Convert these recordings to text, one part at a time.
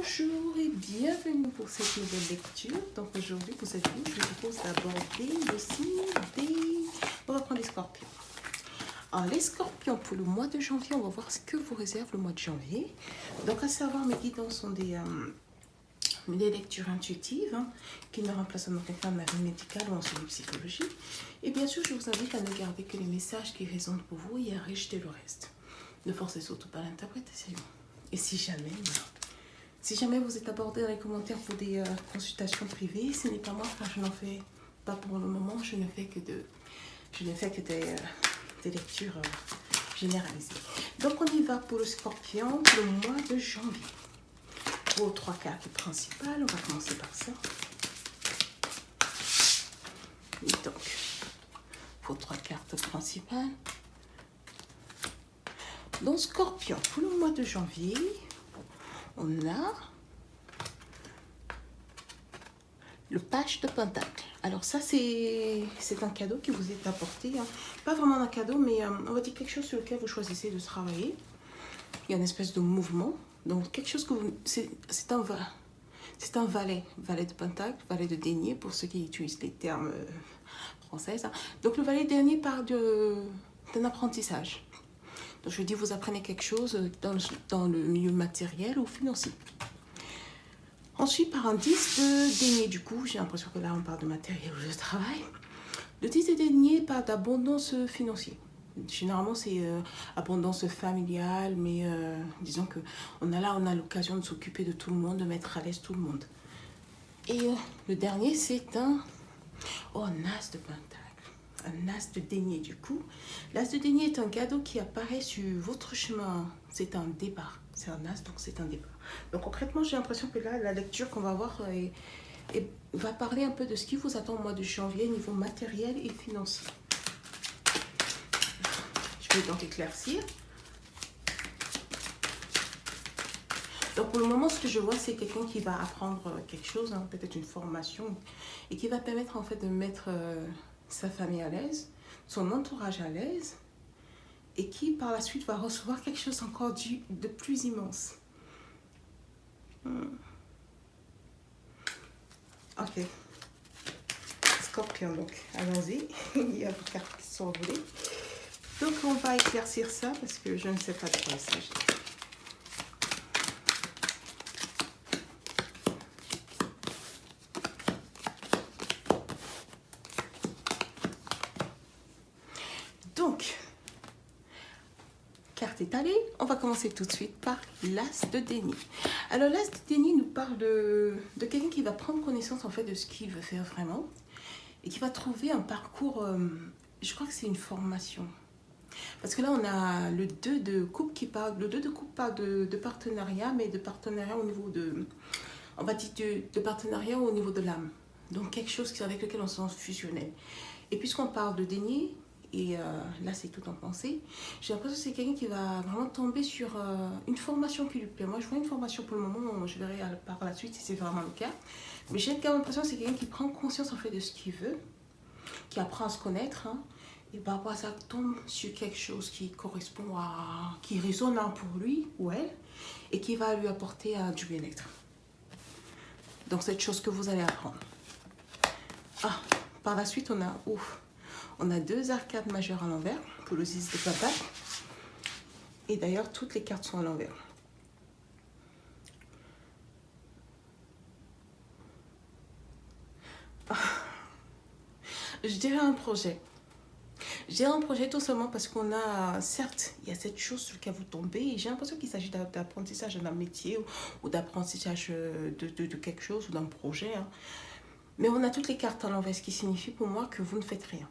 Bonjour et bienvenue pour cette nouvelle lecture. Donc aujourd'hui, pour cette vidéo, je vous propose d'aborder le signe. On va prendre les scorpions. Alors les scorpions, pour le mois de janvier, on va voir ce que vous réserve le mois de janvier. Donc à savoir, mes guidances sont des lectures intuitives qui ne remplacent en aucun cas ma vie médicale ou en suivi psychologique. Et bien sûr, je vous invite à ne garder que les messages qui résonnent pour vous et à rejeter le reste. Ne forcez surtout pas l'interprétation. Et si jamais vous êtes abordé dans les commentaires pour des consultations privées, ce n'est pas moi car je n'en fais pas pour le moment. Je ne fais que des lectures généralisées. Donc on y va pour le scorpion pour le mois de janvier. Vos trois cartes principales, on va commencer par ça. Et donc, vos trois cartes principales. Donc scorpion, pour le mois de janvier, on a le page de pentacle. Alors ça, c'est un cadeau qui vous est apporté. Pas vraiment un cadeau, mais on va dire quelque chose sur lequel vous choisissez de travailler. Il y a une espèce de mouvement. Donc quelque chose que vous... C'est un valet. Valet de pentacle, valet de denier, pour ceux qui utilisent les termes français. Donc le valet de denier parle d'un apprentissage. Donc je dis, vous apprenez quelque chose dans le milieu matériel ou financier. Ensuite, par un 10 de denier, du coup, j'ai l'impression que là, on parle de matériel ou de travail. Le 10 de denier parle d'abondance financière. Généralement, c'est abondance familiale, mais disons qu'on a l'occasion de s'occuper de tout le monde, de mettre à l'aise tout le monde. Et le dernier, c'est un as de pentacle. Un as de denier du coup. L'as de denier est un cadeau qui apparaît sur votre chemin. C'est un départ. C'est un as, donc c'est un départ. Donc concrètement, j'ai l'impression que là, la lecture qu'on va voir va parler un peu de ce qui vous attend au mois de janvier, niveau matériel et financier. Je vais donc éclaircir. Donc pour le moment, ce que je vois, c'est quelqu'un qui va apprendre quelque chose, peut-être une formation, et qui va permettre en fait de mettre sa famille à l'aise, son entourage à l'aise, et qui par la suite va recevoir quelque chose encore de plus immense. Ok. Scorpion, donc allons-y. Il y a des cartes qui sont volées. Donc on va éclaircir ça parce que je ne sais pas de quoi il s'agit. Donc, carte étalée, on va commencer tout de suite par l'as de denier. Alors l'as de denier nous parle de quelqu'un qui va prendre connaissance en fait de ce qu'il veut faire vraiment et qui va trouver un parcours, je crois que c'est une formation. Parce que là on a le 2 de coupe qui parle, le 2 de coupe parle de partenariat, mais de partenariat au niveau de, on va dire de partenariat au niveau de l'âme. Donc quelque chose avec lequel on se sent fusionnel. Et puisqu'on parle de denier, et là c'est tout en pensée, j'ai l'impression que c'est quelqu'un qui va vraiment tomber sur une formation qui lui plaît. Moi je vois une formation pour le moment, je verrai par la suite si c'est vraiment le cas. Mais j'ai quand même l'impression que c'est quelqu'un qui prend conscience en fait de ce qu'il veut, qui apprend à se connaître, et par rapport à ça tombe sur quelque chose qui correspond qui résonne pour lui ou elle, et qui va lui apporter du bien-être. Donc cette chose que vous allez apprendre. Par la suite on a deux arcades majeures à l'envers pour le 10 de pentacle. Et d'ailleurs, toutes les cartes sont à l'envers. Je dirais un projet. Je dirais un projet tout simplement parce qu'on a, certes, il y a cette chose sur laquelle vous tombez. Et j'ai l'impression qu'il s'agit d'apprentissage d'un métier ou d'apprentissage de quelque chose ou d'un projet. Mais on a toutes les cartes à l'envers, ce qui signifie pour moi que vous ne faites rien.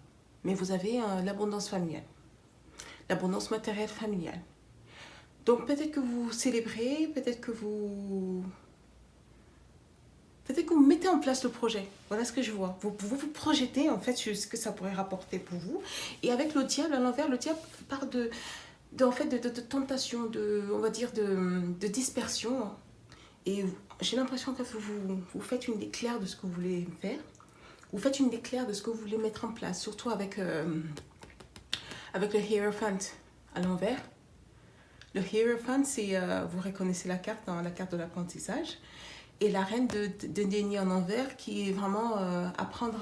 Mais vous avez l'abondance familiale, l'abondance matérielle familiale. Donc peut-être que vous célébrez, peut-être que vous mettez en place le projet. Voilà ce que je vois. Vous vous projetez en fait sur ce que ça pourrait rapporter pour vous. Et avec le diable à l'envers, le diable parle de tentation, on va dire de dispersion. Et j'ai l'impression que vous faites une déclaire de ce que vous voulez faire. Vous faites une déclaire de ce que vous voulez mettre en place, surtout avec le Hierophant à l'envers. Le Hierophant, c'est, vous reconnaissez la carte dans la carte de l'apprentissage. Et la reine de denier en envers qui est vraiment apprendre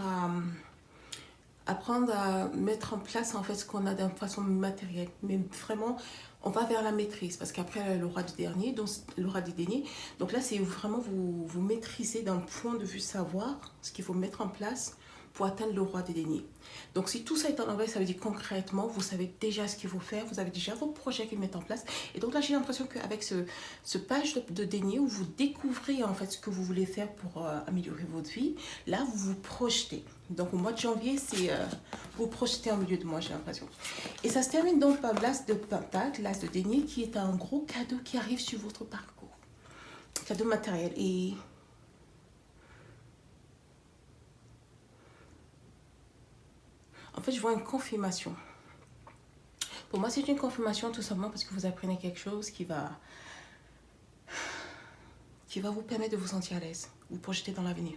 à mettre en place en fait ce qu'on a d'une façon matérielle. Mais vraiment, on va vers la maîtrise parce qu'après le roi du dernier, donc le roi du denier. Donc là, c'est vraiment vous maîtrisez d'un point de vue savoir ce qu'il faut mettre en place pour atteindre le roi des deniers. Donc si tout ça est en envers, ça veut dire concrètement, vous savez déjà ce qu'il faut faire, vous avez déjà vos projets qu'ils mettent en place. Et donc là, j'ai l'impression qu'avec ce page de denier où vous découvrez en fait ce que vous voulez faire pour améliorer votre vie, là, vous vous projetez. Donc au mois de janvier, c'est vous projetez en milieu de mois, j'ai l'impression. Et ça se termine donc par l'as de pentacle, l'as de denier, qui est un gros cadeau qui arrive sur votre parcours. Cadeau matériel. Et en fait, je vois une confirmation. Pour moi, c'est une confirmation tout simplement parce que vous apprenez quelque chose qui va vous permettre de vous sentir à l'aise, vous projeter dans l'avenir,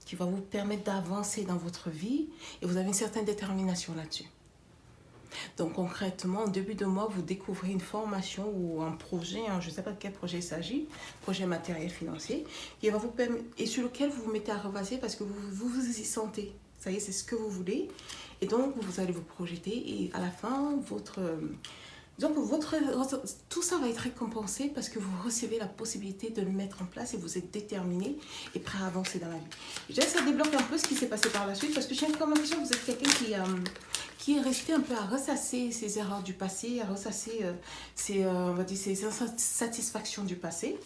qui va vous permettre d'avancer dans votre vie et vous avez une certaine détermination là-dessus. Donc concrètement, en début de mois, vous découvrez une formation ou un projet, je ne sais pas de quel projet il s'agit, projet matériel financier, qui va vous permettre, et sur lequel vous vous mettez à revasser parce que vous y sentez. Ça y est, c'est ce que vous voulez. Et donc, vous allez vous projeter et à la fin, tout ça va être récompensé parce que vous recevez la possibilité de le mettre en place et vous êtes déterminé et prêt à avancer dans la vie. Je dirais que ça débloque un peu ce qui s'est passé par la suite parce que j'ai comme l'impression que vous êtes quelqu'un qui est resté un peu à ressasser ses erreurs du passé, à ressasser ses insatisfactions du passé.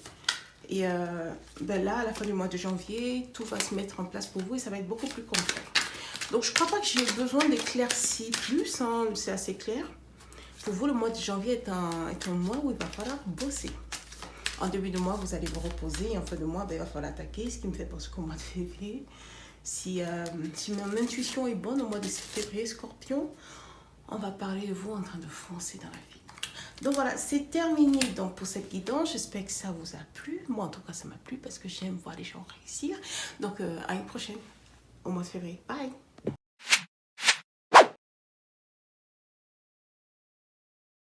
Et là, à la fin du mois de janvier, tout va se mettre en place pour vous et ça va être beaucoup plus concret. Donc, je ne crois pas que j'ai besoin d'éclaircir plus, hein, c'est assez clair. Pour vous, le mois de janvier est un mois où il va falloir bosser. En début de mois, vous allez vous reposer et en fin de mois, il va falloir attaquer, ce qui me fait penser qu'au mois de février, si mon intuition est bonne, au mois de février, Scorpion, on va parler de vous en train de foncer dans la vie. Donc voilà, c'est terminé donc pour cette guidance. J'espère que ça vous a plu. Moi, en tout cas, ça m'a plu parce que j'aime voir les gens réussir. Donc, à une prochaine, au mois de février. Bye!